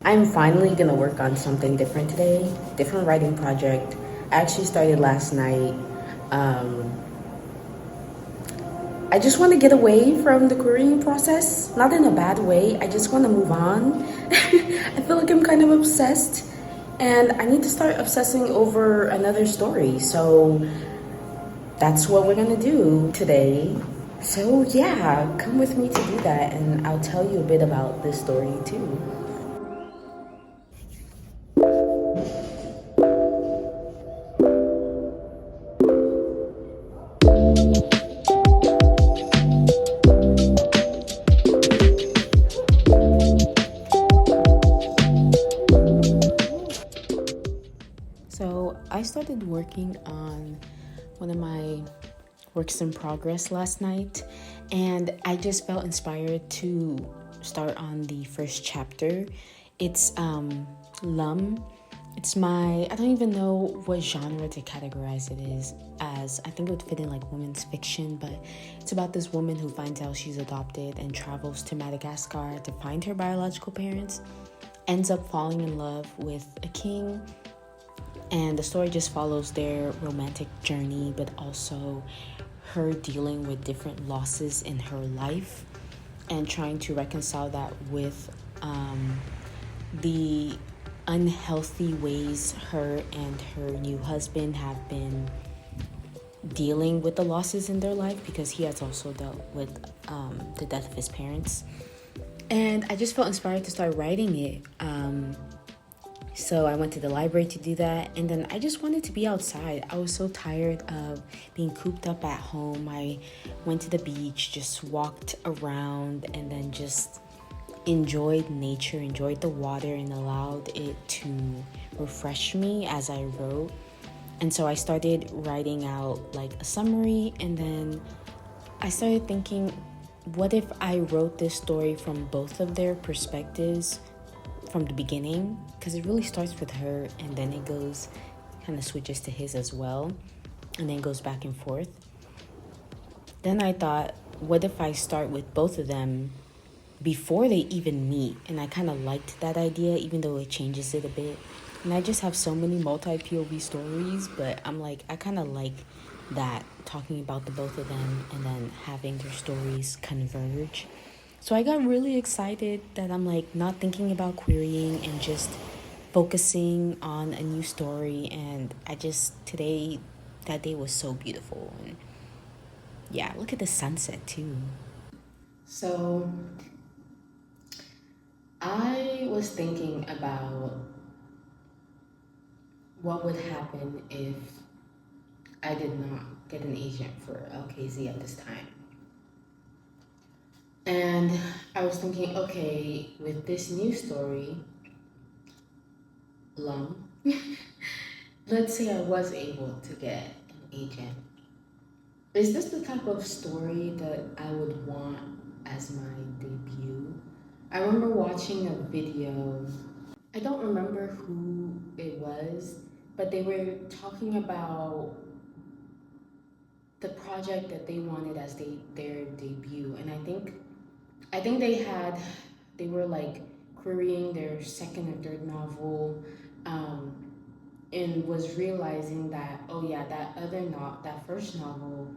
I'm finally gonna work on something different today, different writing project. I actually started last night. Um, I just want to get away from the querying process, not in a bad way. I just want to move on. I feel like I'm kind of obsessed, and I need to start obsessing over another story. So that's what we're gonna do today. So yeah, come with me to do that, and I'll tell you a bit about this story too. So I started working on one of my works in progress last night, and I just felt inspired to start on the first chapter. It's Lum. I don't even know what genre to categorize it is as. I think it would fit in like women's fiction, but it's about this woman who finds out she's adopted and travels to Madagascar to find her biological parents, ends up falling in love with a king, and the story just follows their romantic journey, but also her dealing with different losses in her life and trying to reconcile that with the unhealthy ways her and her new husband have been dealing with the losses in their life, because he has also dealt with the death of his parents. And I just felt inspired to start writing it. So I went to the library to do that, and then I just wanted to be outside. I was so tired of being cooped up at home. I went to the beach, just walked around, and then just enjoyed nature, enjoyed the water, and allowed it to refresh me as I wrote. And so I started writing out like a summary, and then I started thinking, what if I wrote this story from both of their perspectives from the beginning? Because it really starts with her, and then it goes, kind of switches to his as well, and then goes back and forth. Then I thought, what if I start with both of them before they even meet? And I kind of liked that idea, even though it changes it a bit. And I just have so many multi-POV stories, but I'm like, I kind of like that, talking about the both of them and then having their stories converge. So I got really excited that I'm like not thinking about querying and just focusing on a new story. And that day was so beautiful. And yeah, look at the sunset too. So I was thinking about what would happen if I did not get an agent for LKZ at this time. And I was thinking, okay, with this new story, Lum, let's say I was able to get an agent. Is this the type of story that I would want as my debut? I remember watching a video. I don't remember who it was, but they were talking about the project that they wanted as their debut. And I think they were like querying their second or third novel, and was realizing that, oh yeah, that first novel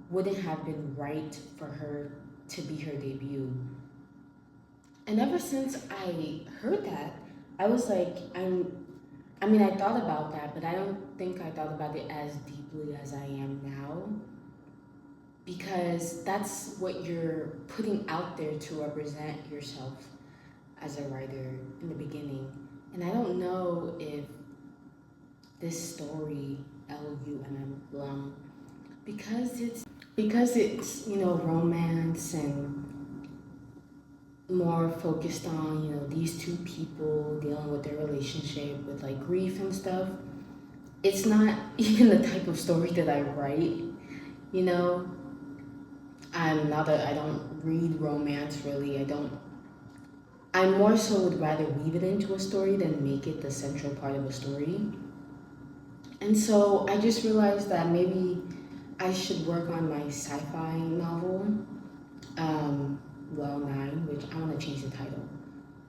wouldn't have been right for her to be her debut. And ever since I heard that, I was like, I mean, I thought about that, but I don't think I thought about it as deeply as I am now, because that's what you're putting out there to represent yourself as a writer in the beginning. And I don't know if this story, Lumm, Lum, because it's romance and more focused on these two people dealing with their relationship with like grief and stuff. It's not even the type of story that I write. You know, I don't read romance really. I more so would rather weave it into a story than make it the central part of a story. And so I just realized that maybe I should work on my sci-fi novel, Well 9, which I want to change the title.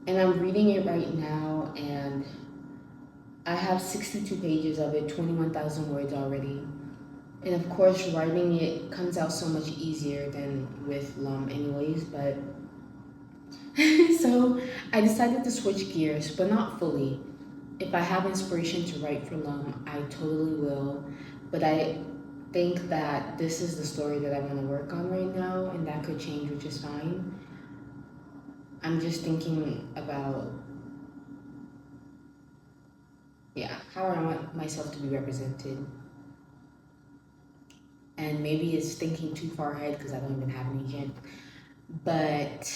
And I'm reading it right now, and I have 62 pages of it, 21,000 words already. And of course, writing it comes out so much easier than with anyways, but so I decided to switch gears, but not fully. If I have inspiration to write for I totally will. But I think that this is the story that I want to work on right now, and that could change, which is fine. I'm just thinking about, yeah, how I want myself to be represented. And maybe it's thinking too far ahead because I don't even have any yet. But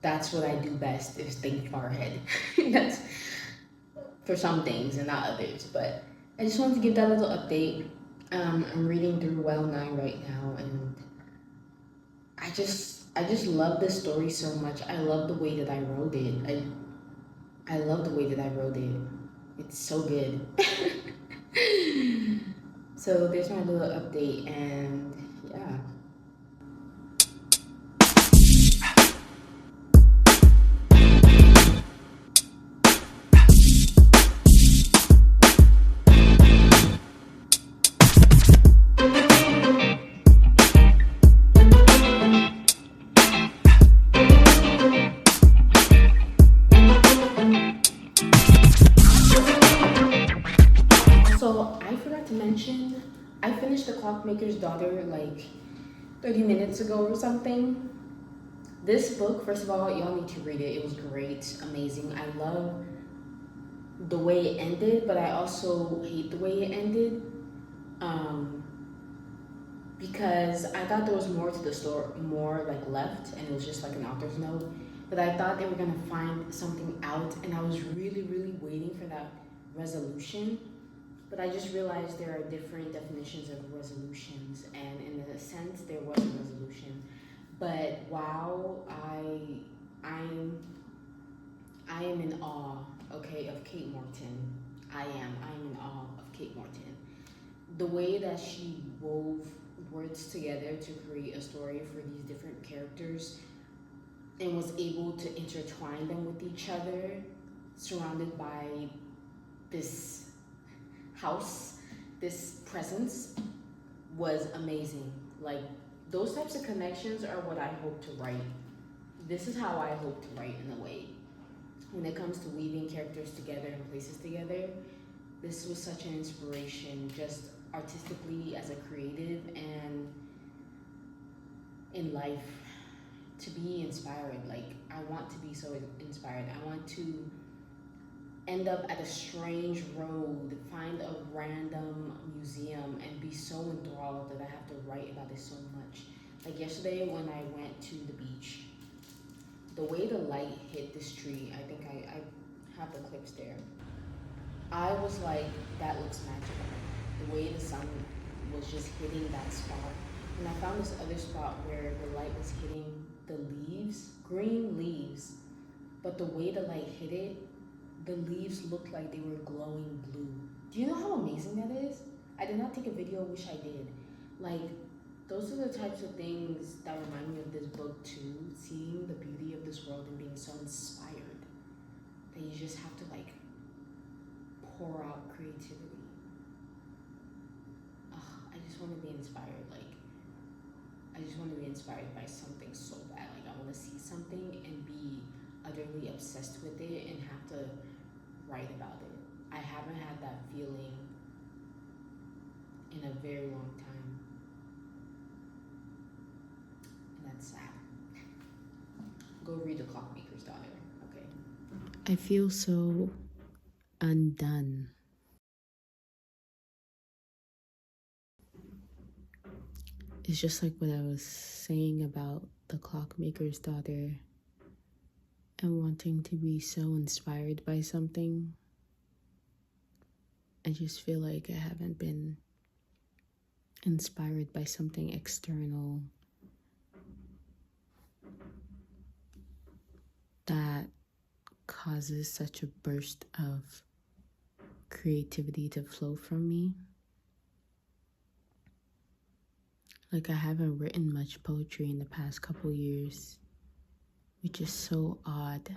that's what I do best, is think far ahead. That's for some things and not others. But I just wanted to give that little update. I'm reading through Well 9 right now, and I just love this story so much. I love the way that I wrote it. I love the way that I wrote it. It's so good. So there's my little update, and yeah. So I forgot to mention, I finished The Clockmaker's Daughter like 30 minutes ago or something. This book, first of all, y'all need to read it. It was great, amazing. I love the way it ended, but I also hate the way it ended. Um, because I thought there was more to the story, more like left, and it was just like an author's note. But I thought they were gonna find something out, and I was really, really waiting for that resolution. But I just realized there are different definitions of resolutions, and in a sense, there was a resolution. But wow, I'm I am in awe, okay, of Kate Morton. I'm in awe of Kate Morton. The way that she wove words together to create a story for these different characters and was able to intertwine them with each other, surrounded by this house, this presence, was amazing. Like, those types of connections are what I hope to write. This is how I hope to write in a way. When it comes to weaving characters together and places together, this was such an inspiration, just artistically as a creative and in life, to be inspired. Like, I want to be so inspired. I want to end up at a strange road, find a random museum, and be so enthralled that I have to write about it so much. Like yesterday when I went to the beach, the way the light hit this tree, I think I have the clips there. I was like, that looks magical. The way the sun was just hitting that spot. And I found this other spot where the light was hitting the leaves, green leaves, but the way the light hit it, the leaves looked like they were glowing blue. Do you know how amazing that is? I did not take a video, wish I did. Like, those are the types of things that remind me of this book too, seeing the beauty of this world and being so inspired that you just have to like pour out creativity. I just want to be inspired. Like, I just want to be inspired by something so bad. Like, I want to see something and be utterly obsessed with it and have to write about it. I haven't had that feeling in a very long time. And that's sad. Go read The Clockmaker's Daughter, okay? I feel so undone. It's just like what I was saying about The Clockmaker's Daughter and wanting to be so inspired by something. I just feel like I haven't been inspired by something external that causes such a burst of creativity to flow from me. Like, I haven't written much poetry in the past couple years, which is so odd.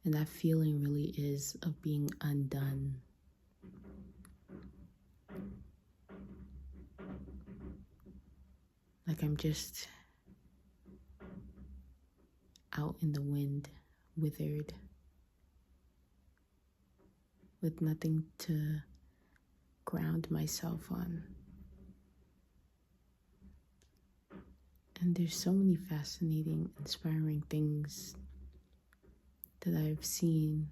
And that feeling really is of being undone. Like I'm just out in the wind, withered, with nothing to ground myself on. And there's so many fascinating, inspiring things that I've seen,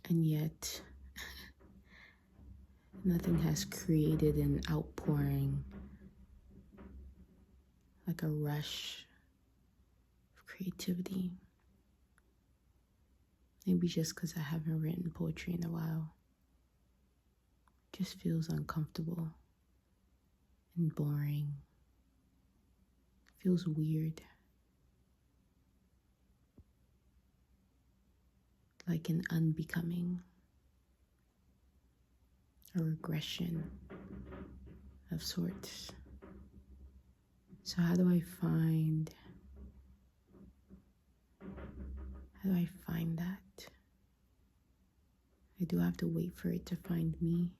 and yet nothing has created an outpouring, like a rush of creativity. Maybe just because I haven't written poetry in a while. It just feels uncomfortable and boring. It feels weird. Like an unbecoming, a regression of sorts. So how do I find that? I do have to wait for it to find me.